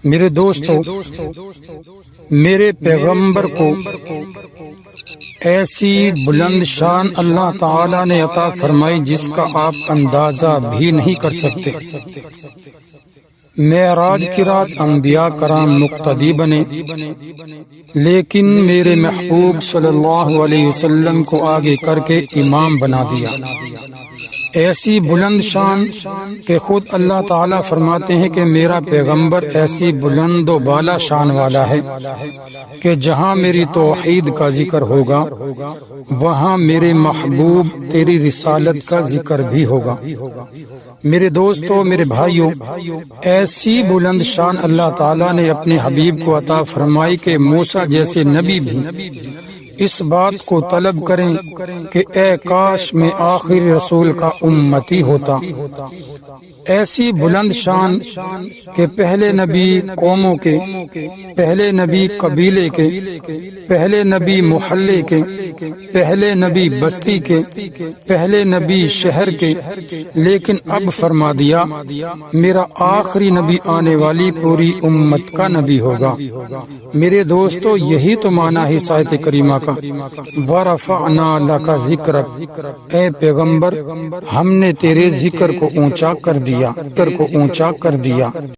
میرے دوستو، میرے پیغمبر کو ایسی بلند شان اللہ تعالی نے عطا فرمائی جس کا آپ اندازہ بھی نہیں کر سکتے۔ معراج کی رات انبیاء کرام مقتدی بنے، لیکن میرے محبوب صلی اللہ علیہ وسلم کو آگے کر کے امام بنا دیا۔ ایسی بلند شان کہ خود اللہ تعالیٰ فرماتے ہیں کہ میرا پیغمبر ایسی بلند و بالا شان والا ہے کہ جہاں میری توحید کا ذکر ہوگا وہاں میرے محبوب تیری رسالت کا ذکر بھی ہوگا۔ میرے دوستو، میرے بھائیوں، ایسی بلند شان اللہ تعالیٰ نے اپنے حبیب کو عطا فرمائی کہ موسیٰ جیسے نبی بھی اس بات کو طلب کریں کہ اے کاش میں آخری رسول کا امتی ہوتا۔ ایسی بلند شان کہ پہلے نبی قوموں کے، پہلے نبی قبیلے کے، پہلے نبی محلے کے، پہلے نبی بستی کے، پہلے نبی شہر کے، لیکن اب فرما دیا میرا آخری نبی آنے والی پوری امت کا نبی ہوگا۔ میرے دوستو، یہی تو معنی ہے آیت کریمہ کا، وَرَفَعْنَا لَكَ ذِكْرَكَ، اے پیغمبر ہم نے تیرے ذکر کو اونچا کر دیا،